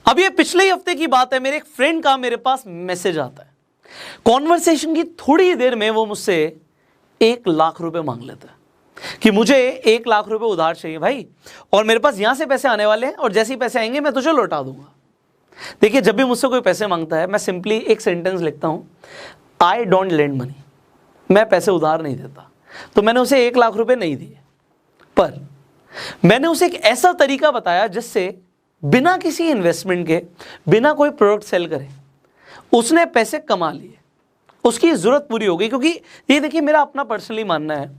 अब ये पिछले ही हफ्ते की बात है, मेरे एक फ्रेंड का मेरे पास मैसेज आता है। कॉन्वर्सेशन की थोड़ी ही देर में वो मुझसे 1,00,000 रुपए मांग लेता है कि मुझे 1,00,000 रुपए उधार चाहिए भाई, और मेरे पास यहां से पैसे आने वाले हैं और जैसे ही पैसे आएंगे मैं तुझे लौटा दूंगा। देखिए, जब भी मुझसे कोई पैसे मांगता है मैं सिंपली एक सेंटेंस लिखता हूं, आई डोंट लेंड मनी। मैं पैसे उधार नहीं देता। तो मैंने उसे 1,00,000 रुपए नहीं दिए, पर मैंने उसे एक ऐसा तरीका बताया जिससे बिना किसी इन्वेस्टमेंट के, बिना कोई प्रोडक्ट सेल करे, उसने पैसे कमा लिए, उसकी जरूरत पूरी हो गई। क्योंकि ये देखिए, मेरा अपना पर्सनली मानना है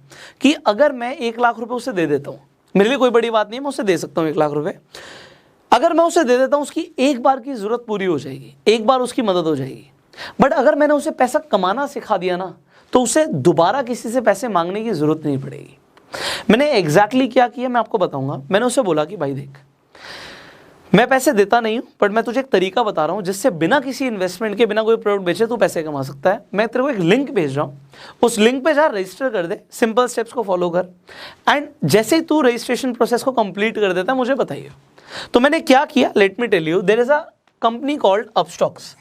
कि अगर मैं 1,00,000 रुपए उसे दे देता हूँ, मेरे लिए कोई बड़ी बात नहीं है, मैं उसे दे सकता हूँ 1,00,000 रुपए। अगर मैं उसे दे देता हूँ, उसकी एक बार की जरूरत पूरी हो जाएगी, एक बार उसकी मदद हो जाएगी। बट अगर मैंने उसे पैसा कमाना सिखा दिया ना, तो उसे दोबारा किसी से पैसे मांगने की जरूरत नहीं पड़ेगी। मैंने एग्जैक्टली क्या किया मैं आपको बताऊंगा। मैंने उसे बोला कि भाई देख, मैं पैसे देता नहीं हूं, पर मैं तुझे एक तरीका बता रहा हूं जिससे बिना किसी इन्वेस्टमेंट के, बिना कोई प्रोडक्ट बेचे तू पैसे कमा सकता है। मैं तेरे को एक लिंक भेज रहा हूं, उस लिंक पे जा, रजिस्टर कर दे, सिंपल स्टेप्स को फॉलो कर, एंड जैसे ही तू रजिस्ट्रेशन प्रोसेस को कंप्लीट कर देता है मुझे बताइए। तो मैंने क्या किया, let me tell you. There is a company called Upstox.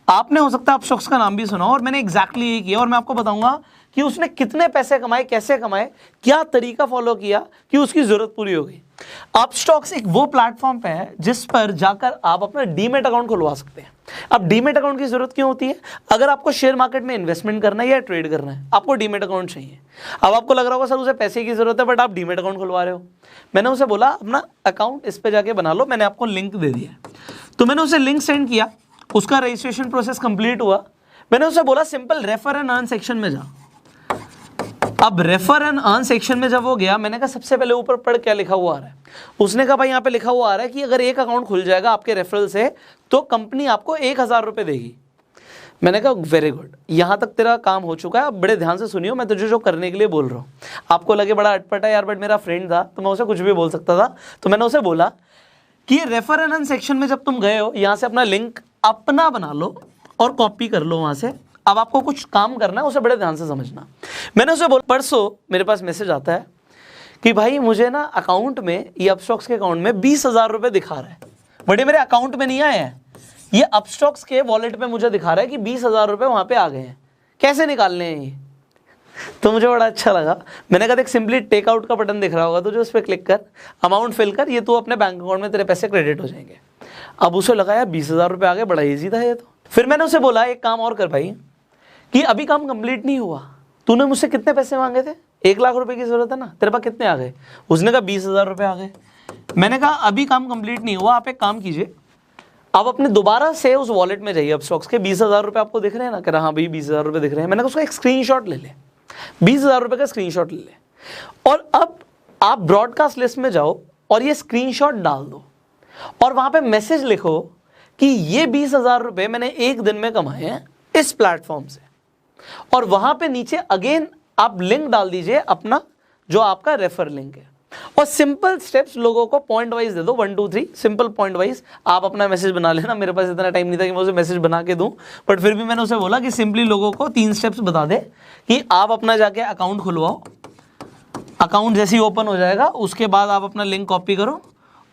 आपने हो सकता है अपस्टॉक्स का नाम भी सुना हो, और मैंने एग्जैक्टली यही किया। और मैं आपको बताऊंगा कि उसने कितने पैसे कमाए, कैसे कमाए, क्या तरीका फॉलो किया कि उसकी जरूरत पूरी हो गई। अपस्टॉक्स एक वो प्लेटफॉर्म पे है जिस पर जाकर आप अपना डीमेट अकाउंट खुलवा सकते हैं। अब डीमेट अकाउंट की जरूरत क्यों होती है? अगर आपको शेयर मार्केट में इन्वेस्टमेंट करना है या ट्रेड करना है, आपको डीमेट अकाउंट चाहिए। अब आपको लग रहा होगा सर उसे पैसे की जरूरत है, बट आप डीमेट अकाउंट खुलवा रहे हो। मैंने उसे बोला अपना अकाउंट इस पे जाके बना लो, मैंने आपको लिंक दे दिया। तो मैंने उसे लिंक सेंड किया, उसका रजिस्ट्रेशन प्रोसेस कंप्लीट हुआ। मैंने उसे बोला simple refer and earn section में जा। अब रेफर एंड अर्न सेक्शन में जब वो गया, मैंने कहा सबसे पहले ऊपर पढ़ क्या लिखा हुआ आ रहा है। उसने कहा भाई यहाँ पे लिखा हुआ आ रहा है कि अगर एक अकाउंट खुल जाएगा आपके रेफरल से तो कंपनी आपको 1,000 रुपए देगी। मैंने कहा वेरी गुड, यहाँ तक तेरा काम हो चुका है, अब बड़े ध्यान से सुनियो, मैं तुझे जो करने के लिए बोल रहा हूँ। आपको लगे बड़ा अटपटा यार, बट मेरा फ्रेंड था तो मैं उसे कुछ भी बोल सकता था। तो मैंने उसे बोला कि ये रेफर एंड अर्न सेक्शन में जब तुम गए हो, यहाँ से अपना लिंक अपना बना लो और कॉपी कर लो वहाँ से। अब आपको कुछ काम करना है, उसे बड़े ध्यान से समझना। मैंने उसे बोला परसों मेरे पास मैसेज आता है कि भाई मुझे ना अकाउंट में, ये अपस्टॉक्स के अकाउंट में 20,000 रुपए दिखा रहा है, बड़े मेरे अकाउंट में नहीं आए हैं, ये अपस्टॉक्स के वॉलेट में मुझे दिखा रहा है कि 20,000 रुपए वहाँ पे आ गए हैं, कैसे निकालने हैं ये? तो मुझे बड़ा अच्छा लगा। मैंने कहा देख, सिंपली टेकआउट का बटन दिख रहा होगा तुझे, उस पर क्लिक कर, अमाउंट फिल कर, ये तू अपने बैंक अकाउंट में तेरे पैसे क्रेडिट हो जाएंगे। अब उसे लगा यार 20,000 रुपए आ गए, बड़ा ईजी था ये तो। फिर मैंने उसे बोला एक काम और कर भाई, कि अभी काम कंप्लीट नहीं हुआ, तूने मुझसे कितने पैसे मांगे थे? 1,00,000 रुपए की जरूरत है ना, तेरे पास कितने आ गए? उसने कहा 20,000 रुपए आ गए। मैंने कहा अभी काम कंप्लीट नहीं हुआ, आप एक काम कीजिए, आप अपने दोबारा से उस वॉलेट में जाइए अपस्टॉक्स के, 20,000 रुपए आपको दिख रहे हैं ना? कह रहा हाँ भाई 20,000 रुपए दिख रहे हैं। मैंने कहा उसका एक स्क्रीनशॉट ले ले, 20,000 रुपए का स्क्रीनशॉट ले ले, और अब आप ब्रॉडकास्ट लिस्ट में जाओ और ये स्क्रीनशॉट डाल दो, और वहां पे मैसेज लिखो कि ये 20,000 रुपए मैंने एक दिन में कमाए हैं इस प्लेटफॉर्म से। और वहां पे नीचे अगेन आप लिंक डाल दीजिए अपना, जो आपका रेफर लिंक है, और सिंपल स्टेप्स लोगों को पॉइंट वाइज दे दो, 1 2 3 सिंपल पॉइंट वाइज। आप अपना मैसेज बना लेना, मेरे पास इतना टाइम नहीं था कि मैं उसे मैसेज बना के दूं, बट फिर भी मैंने उसे बोला कि सिंपली लोगों को 3 स्टेप्स बता दे कि आप अपना जाके अकाउंट खुलवाओ, अकाउंट जैसे ही ओपन हो जाएगा उसके बाद आप अपना लिंक कॉपी करो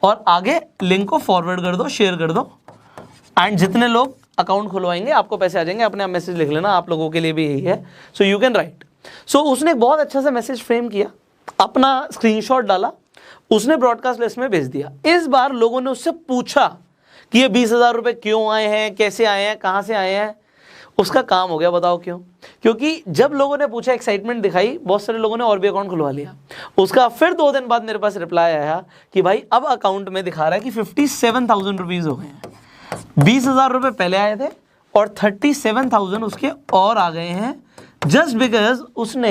और आगे लिंक को फॉरवर्ड कर दो, शेयर कर दो, एंड जितने लोग अकाउंट खुलवाएंगे आपको पैसे आ जाएंगे। अपने आप मैसेज लिख लेना, आप लोगों के लिए भी यही है, सो यू कैन राइट। सो उसने बहुत अच्छा सा मैसेज फ्रेम किया, अपना स्क्रीनशॉट डाला, उसने ब्रॉडकास्ट लिस्ट में भेज दिया। इस बार लोगों ने उससे पूछा कि ये 20,000 रुपए क्यों आए हैं, कैसे आए हैं, कहाँ से आए हैं। उसका काम हो गया, बताओ क्यों? क्योंकि जब लोगों ने पूछा, एक्साइटमेंट दिखाई, बहुत सारे लोगों ने और भी अकाउंट खुलवा लिया। उसका फिर 2 दिन बाद मेरे पास रिप्लाई आया कि भाई अब अकाउंट में दिखा रहा है कि 57,000 रुपीज हो गए हैं। 20,000 रुपए पहले आए थे और 37,000 उसके और आ गए हैं, जस्ट बिकॉज उसने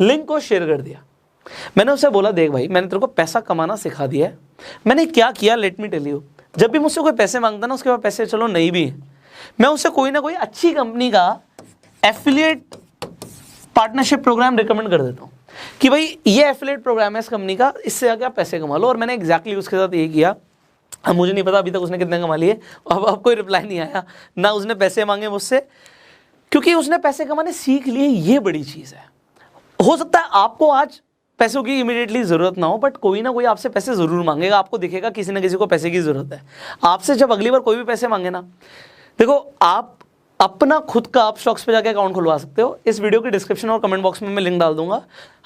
लिंक को शेयर कर दिया। मैंने उसे बोला देख भाई, मैंने तेरे को पैसा कमाना सिखा दिया है। मैंने क्या किया, लेट मी टेल यू। जब भी मुझसे कोई पैसे मांगता ना, उसके बाद पैसे चलो नहीं भी है, मैं उसे कोई ना कोई अच्छी कंपनी का एफिलिएट पार्टनरशिप प्रोग्राम रिकमेंड कर देता हूँ कि भाई ये एफिलिएट प्रोग्राम है इस कंपनी का, इससे आके आप पैसे कमा लो। और मैंने एग्जैक्टली उसके साथ यही किया। अब मुझे नहीं पता अभी तक उसने कितने कमा लिए, अब कोई रिप्लाई नहीं आया, ना उसने पैसे मांगे मुझसे, क्योंकि उसने पैसे कमाने सीख लिए। ये बड़ी चीज़ है। हो सकता है आपको आज पैसों की इमीडिएटली ज़रूरत ना हो, बट कोई ना कोई आपसे पैसे ज़रूर मांगेगा, आपको दिखेगा किसी ना किसी को पैसे की ज़रूरत है। आपसे जब अगली बार कोई भी पैसे मांगे ना, देखो आप अपना खुद का अपस्टॉक्स पे जाके अकाउंट खुलवा सकते हो। इस वीडियो के डिस्क्रिप्शन और कमेंट बॉक्स में मैं लिंक डाल दूंगा।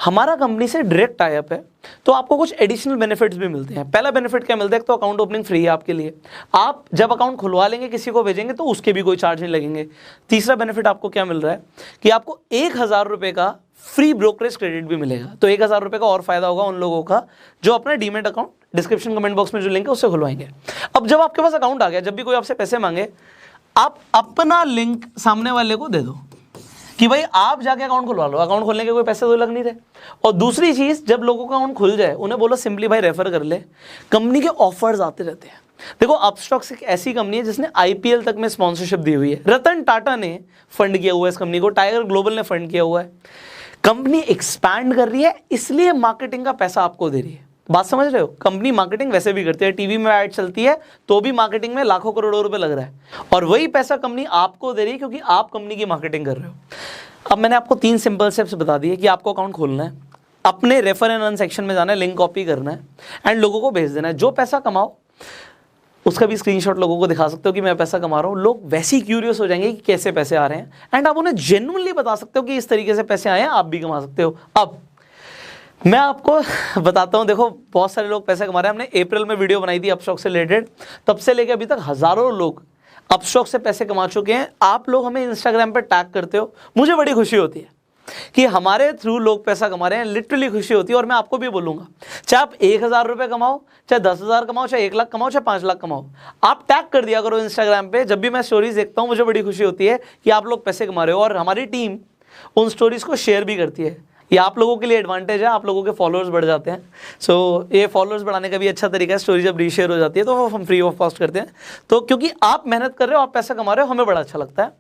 हमारा कंपनी से डायरेक्ट टाई अप है, तो आपको कुछ एडिशनल बेनिफिट्स भी मिलते हैं। पहला बेनिफिट क्या मिलता है, तो अकाउंट ओपनिंग फ्री है आपके लिए। आप जब अकाउंट खुलवा लेंगे, किसी को भेजेंगे तो उसके भी कोई चार्ज नहीं लगेंगे। तीसरा बेनिफिट आपको क्या मिल रहा है कि आपको 1000 रुपये का फ्री ब्रोकरेज क्रेडिट भी मिलेगा। तो 1000 रुपये का और फायदा होगा उन लोगों का जो अपना demat account description comment box में जो लिंक है उससे खुलवाएंगे। अब जब आपके पास अकाउंट आ गया, जब भी कोई आपसे पैसे मांगे, आप अपना लिंक सामने वाले को दे दो कि भाई आप जाके अकाउंट खुलवा लो। अकाउंट खोलने के कोई पैसे तो लग नहीं रहे। और दूसरी चीज, जब लोगों का अकाउंट खुल जाए, उन्हें बोलो सिंपली भाई रेफर कर ले। कंपनी के ऑफर्स आते रहते हैं। देखो अपस्टॉक्स एक ऐसी कंपनी है जिसने आईपीएल तक में स्पॉन्सरशिप दी हुई है। रतन टाटा ने फंड किया हुआ है इस कंपनी को, टाइगर ग्लोबल ने फंड किया हुआ है। कंपनी एक्सपैंड कर रही है, इसलिए मार्केटिंग का पैसा आपको दे रही है। बात समझ रहे हो? कंपनी मार्केटिंग वैसे भी करती है, टीवी में ऐड चलती है तो भी मार्केटिंग में लाखों करोड़ों रुपए लग रहा है, और वही पैसा कंपनी आपको दे रही है क्योंकि आप कंपनी की मार्केटिंग कर रहे हो। अब मैंने आपको 3 सिंपल स्टेप्स बता दिए कि आपको अकाउंट खोलना है, अपने रेफर एंड अर्न सेक्शन में जाना है, लिंक कॉपी करना है एंड लोगों को भेज देना है। जो पैसा कमाओ उसका भी स्क्रीनशॉट लोगों को दिखा सकते हो कि मैं पैसा कमा रहा हूँ। लोग वैसे ही क्यूरियस हो जाएंगे कि कैसे पैसे आ रहे हैं, एंड आप उन्हें जेन्युइनली बता सकते हो कि इस तरीके से पैसे आए हैं, आप भी कमा सकते हो। अब मैं आपको बताता हूँ, देखो बहुत सारे लोग पैसे कमा रहे हैं। हमने अप्रैल में वीडियो बनाई थी अपस्टॉक से रिलेटेड, तब से लेकर अभी तक हज़ारों लोग अपस्टॉक से पैसे कमा चुके हैं। आप लोग हमें इंस्टाग्राम पर टैग करते हो, मुझे बड़ी खुशी होती है कि हमारे थ्रू लोग पैसा कमा रहे हैं। लिटरली खुशी होती है। और मैं आपको भी बोलूँगा, चाहे आप 1000 रुपये कमाओ, चाहे 10,000 कमाओ, चाहे 1 लाख कमाओ, चाहे 5 लाख कमाओ, आप टैग कर दिया करो इंस्टाग्राम पे। जब भी मैं स्टोरीज देखता हूँ मुझे बड़ी खुशी होती है कि आप लोग पैसे कमा रहे हो, और हमारी टीम उन स्टोरीज को शेयर भी करती है। ये आप लोगों के लिए एडवांटेज है, आप लोगों के फॉलोअर्स बढ़ जाते हैं। सो ये फॉलोअर्स बढ़ाने का भी अच्छा तरीका है। स्टोरी जब रीशेयर हो जाती है तो वो हम फ्री ऑफ कॉस्ट करते हैं। तो क्योंकि आप मेहनत कर रहे हो, आप पैसा कमा रहे हो, हमें बड़ा अच्छा लगता है।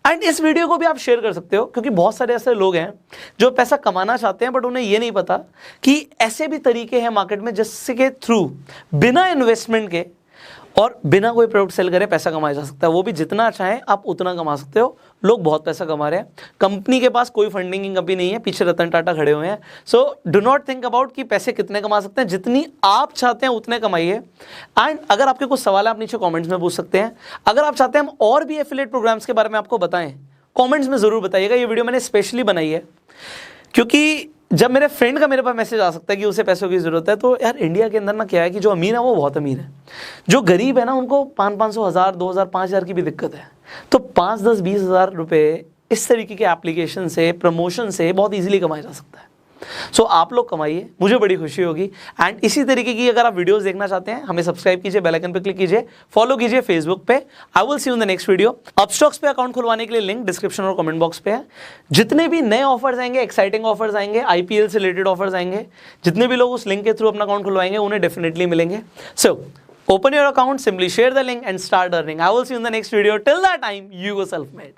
एंड इस वीडियो को भी आप शेयर कर सकते हो, क्योंकि बहुत सारे ऐसे लोग हैं जो पैसा कमाना चाहते हैं बट उन्हें ये नहीं पता कि ऐसे भी तरीके हैं मार्केट में जिसके थ्रू बिना इन्वेस्टमेंट के और बिना कोई प्रोडक्ट सेल करे पैसा कमाया जा सकता है। वो भी जितना चाहे आप उतना कमा सकते हो। लोग बहुत पैसा कमा रहे हैं, कंपनी के पास कोई फंडिंग की कमी नहीं है, पीछे रतन टाटा खड़े हुए हैं। So do not think about कि पैसे कितने कमा सकते हैं, जितनी आप चाहते हैं उतने कमाइए। एंड अगर आपके कुछ सवाल है आप नीचे कॉमेंट्स में पूछ सकते हैं। अगर आप चाहते हैं हम और भी एफिलिएट प्रोग्राम्स के बारे में आपको बताएं, कॉमेंट्स में ज़रूर बताइएगा। ये वीडियो मैंने स्पेशली बनाई है क्योंकि जब मेरे फ्रेंड का मेरे पास मैसेज आ सकता है कि उसे पैसों की ज़रूरत है, तो यार इंडिया के अंदर ना क्या है कि जो अमीर है वो बहुत अमीर है, जो गरीब है ना उनको 500, 1000, 2000, 5000 की भी दिक्कत है। तो 5, 10, 20 हज़ार रुपये इस तरीके के एप्लीकेशन से, प्रमोशन से बहुत ईजिली कमाया जा सकता है। सो आप लोग कमाइए, मुझे बड़ी खुशी होगी। एंड इसी तरीके की अगर आप वीडियोस देखना चाहते हैं, हमें सब्सक्राइब कीजिए, बेल आइकन पे क्लिक कीजिए, फॉलो कीजिए फेसबुक पे। I will see you in the next video. Upstox पे अकाउंट खुलवाने के लिए लिंक डिस्क्रिप्शन और कमेंट बॉक्स पे है। जितने भी नए ऑफर्स आएंगे, एक्साइटिंग ऑफर्स आएंगे, आईपीएल से रिलेटेड ऑफर्स आएंगे, जितने भी लोग उस लिंक के थ्रू अपना अकाउंट खुलवाएंगे उन्हें डेफिनेटली मिलेंगे। सो open your account, simply share the link and start earning. I will see you in the next video. Till that time, you go self-made.